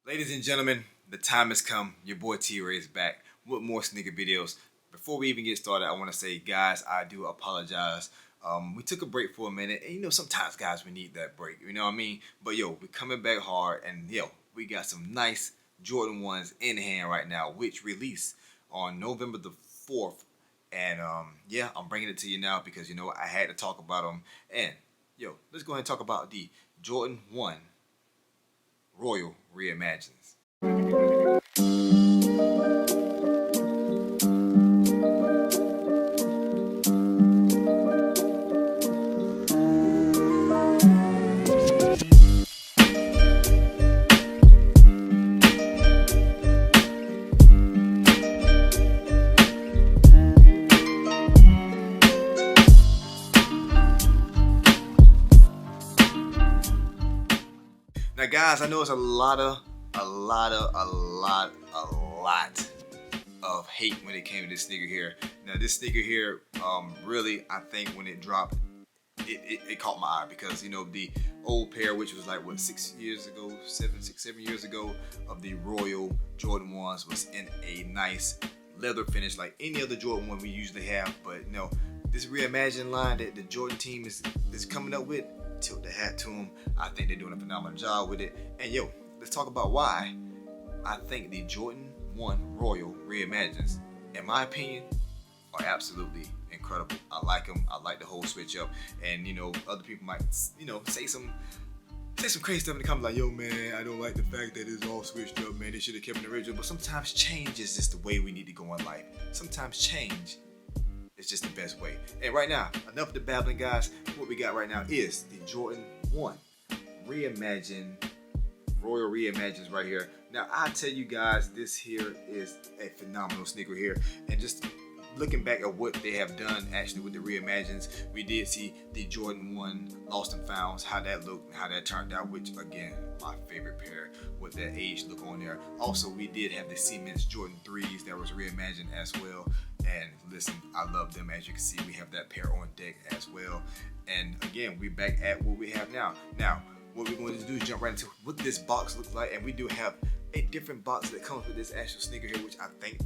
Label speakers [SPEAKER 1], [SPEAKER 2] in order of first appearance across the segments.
[SPEAKER 1] Ladies and gentlemen, the time has come. Your boy T-Ray is back with more sneaker videos. Before we even get started, I want to say, guys, I do apologize. We took a break for a minute, and sometimes, guys, we need that break. You know what I mean? But yo, we're coming back hard, and we got some nice Jordan 1s in hand right now, which released on November the 4th. And I'm bringing it to you now because I had to talk about them. And let's go ahead and talk about the Jordan 1 Royal Reimagines. Now, guys, I know it's a lot of hate when it came to this sneaker here. Now, this sneaker here, really, I think when it dropped, it caught my eye because the old pair, which was like what 7 years ago, of the Royal Jordan 1s was in a nice leather finish like any other Jordan 1 we usually have. But this reimagined line that the Jordan team is coming up with, tilt the hat to them. I think they're doing a phenomenal job with it. And let's talk about why I think the Jordan 1 Royal Reimagines, in my opinion, are absolutely incredible. I like them. I like the whole switch up. And other people might say some crazy stuff in the comments like, yo man, I don't like the fact that it's all switched up, man. They should have kept it original. But sometimes change is just the way we need to go in life. Sometimes change is just the best way. And right now, enough of the babbling, guys. What we got right now is the Jordan 1 Reimagined Royal Reimagines right here. Now, I tell you guys, this here is a phenomenal sneaker here. And just looking back at what they have done actually with the Reimagines, we did see the Jordan 1 Lost and Founds, how that looked and how that turned out, which again, my favorite pair with that age look on there. Also, we did have the Cements Jordan 3s that was reimagined as well. And listen, I love them. As you can see, we have that pair on deck as well. And again, we're back at what we have now. Now, what we're going to do is jump right into what this box looks like. And we do have a different box that comes with this actual sneaker here, which I think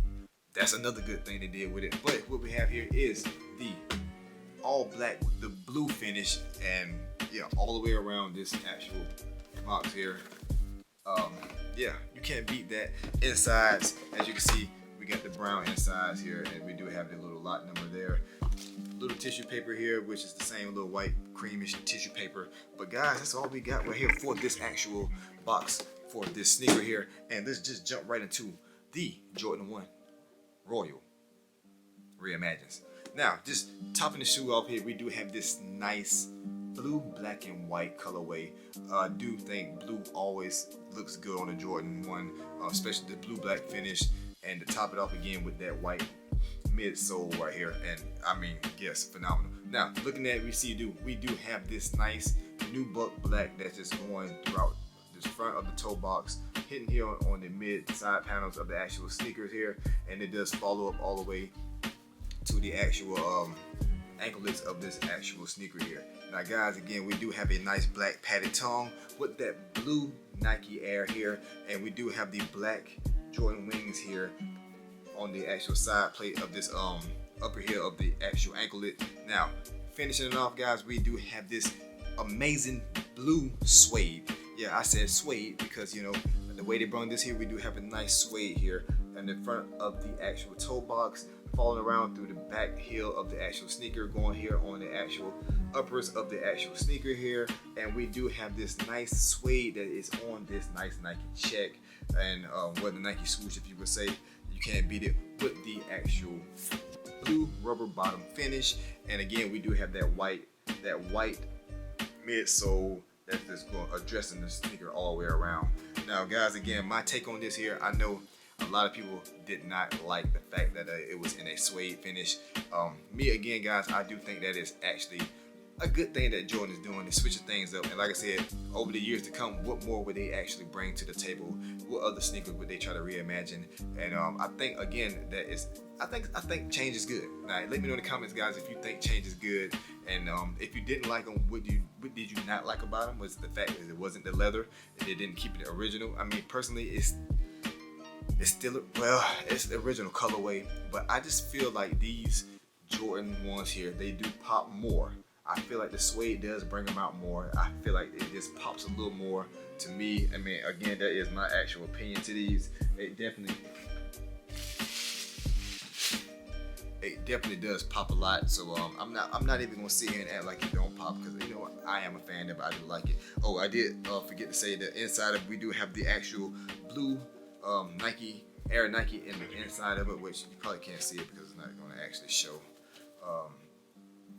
[SPEAKER 1] that's another good thing they did with it. But what we have here is the all black with the blue finish, and all the way around this actual box here. You can't beat that. Insides, as you can see, we got the brown insides here, and we do have the little lot number there. Little tissue paper here, which is the same little white creamish tissue paper. But guys, that's all we got right here for this actual box for this sneaker here. And let's just jump right into the Jordan 1 Royal Reimagines. Now, just topping the shoe off here, we do have this nice blue, black, and white colorway. I do think blue always looks good on a Jordan 1, especially the blue black finish. And to top it off again with that white midsole right here, and I mean, yes, phenomenal. Now, looking at it, we do have this nice nubuck black that's just going throughout this front of the toe box, hitting here on the mid side panels of the actual sneakers here, and it does follow up all the way to the actual anklets of this actual sneaker here. Now, guys, again, we do have a nice black padded tongue with that blue Nike Air here, and we do have the black Jordan wings here on the actual side plate of this upper here of the actual anklet. Now, finishing it off, guys, we do have this amazing blue suede. Yeah, I said suede because the way they brought this here, we do have a nice suede here in the front of the actual toe box, falling around through the back heel of the actual sneaker, going here on the actual uppers of the actual sneaker here. And we do have this nice suede that is on this nice Nike check, and the Nike Swoosh, if you would say. You can't beat it with the actual blue rubber bottom finish. And again, we do have that white midsole that's just going addressing the sneaker all the way around. Now, guys, again, my take on this here, I know a lot of people did not like the fact that it was in a suede finish. Me, again, guys, I do think that is actually a good thing that Jordan is doing is switching things up. And like I said, over the years to come, what more would they actually bring to the table? What other sneakers would they try to reimagine? And I think again that is, I think change is good. Now, let me know in the comments, guys, if you think change is good. And if you didn't like them, what did you not like about them? Was the fact that it wasn't the leather and they didn't keep it original? I mean, personally, it's still, well, it's the original colorway, but I just feel like these Jordan ones here, they do pop more. I feel like the suede does bring them out more. I feel like it just pops a little more to me. I mean, again, that is my actual opinion to these. It definitely does pop a lot. So I'm not even gonna sit here and act like it don't pop, because you know what, I am a fan of it. I do like it. Oh, I did forget to say that inside of, we do have the actual blue Nike Air Nike in the inside of it, which you probably can't see it because it's not going to actually show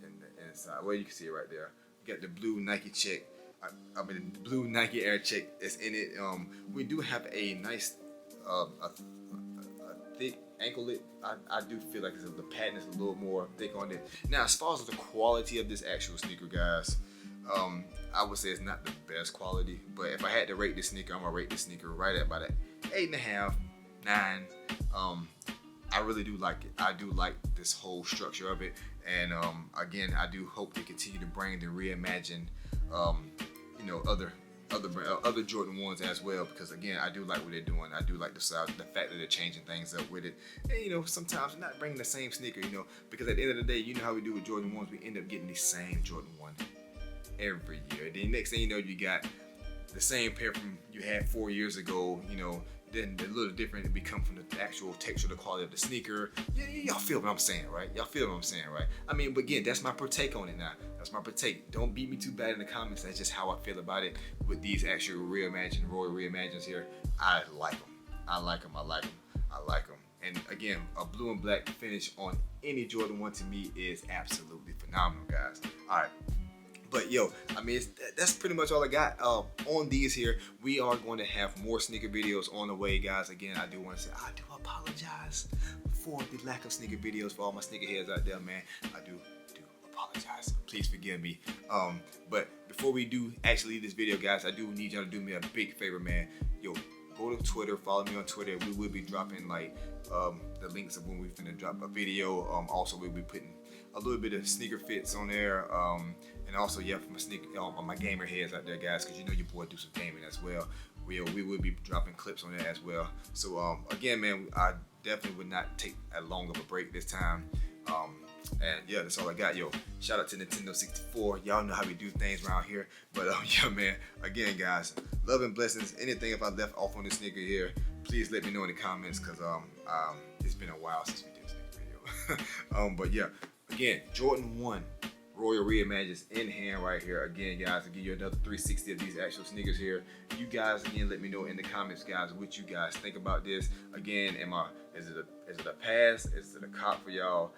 [SPEAKER 1] in the inside. Well, you can see it right there. You got the blue Nike check. I mean, the blue Nike Air check is in it. We do have a nice, a thick anklet. I do feel like the pattern is a little more thick on it. Now, as far as the quality of this actual sneaker, guys, I would say it's not the best quality. But if I had to rate this sneaker, I'm gonna rate this sneaker right at about an 8.5, 9. I really do like it. I do like this whole structure of it, and again, I do hope they continue to bring the reimagined, you know, other Jordan ones as well, because again, I do like what they're doing. I do like the size, the fact that they're changing things up with it, and you know, sometimes not bringing the same sneaker, you know, because at the end of the day, you know how we do with Jordan ones, we end up getting the same Jordan 1 every year. Then next thing you know, you got the same pair from you had 4 years ago, you know. Then a little different it become from the actual texture, the quality of the sneaker. Y'all feel what I'm saying, right? Y'all feel what I'm saying, right? I mean, but again, that's my take on it now. That's my take. Don't beat me too bad in the comments. That's just how I feel about it with these actual reimagined, Royal Reimagines here. I like them. I like them. I like them. I like them. And again, a blue and black finish on any Jordan 1 to me is absolutely phenomenal, guys. All right. But yo, I mean, that's pretty much all I got on these here. We are going to have more sneaker videos on the way, guys. Again, I do want to say I do apologize for the lack of sneaker videos for all my sneaker heads out there, man. I do apologize. Please forgive me. But before we do actually leave this video, guys, I do need y'all to do me a big favor, man. Yo, go to Twitter, follow me on Twitter. We will be dropping like the links of when we're finna drop a video. Also, we'll be putting a little bit of sneaker fits on there. And also, yeah, for my sneaker, my gamer heads out there, guys, because you know your boy do some gaming as well. We will be dropping clips on there as well. So again, man, I definitely would not take as long of a break this time. And yeah, that's all I got. Yo, shout out to Nintendo 64. Y'all know how we do things around here. But yeah, man, again, guys, love and blessings. Anything if I left off on this sneaker here, please let me know in the comments, because it's been a while since we did a sneaker video. But yeah, again, Jordan 1 Royal Reimagines in hand right here. Again, guys, I'll give you another 360 of these actual sneakers here. You guys, again, let me know in the comments, guys, what you guys think about this. Again, is it a pass? Is it a cop for y'all?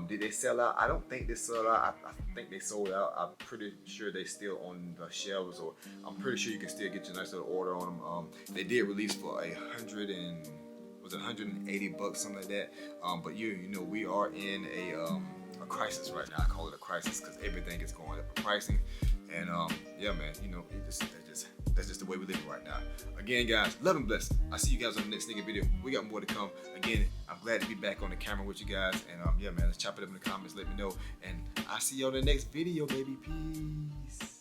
[SPEAKER 1] Did they sell out? I don't think they sold out. I think they sold out. I'm pretty sure they still on the shelves, or I'm pretty sure you can still get your nice little order on them. They did release for $180, something like that. But you know, we are in a crisis right now. I call it a crisis because everything is going up in pricing, and yeah, man, you know, that's just the way we live right now. Again, guys, love and blessings. I'll see you guys on the next sneaker video. We got more to come. Again, I'm glad to be back on the camera with you guys, and yeah, man, let's chop it up in the comments. Let me know, and I'll see you on the next video, baby. Peace.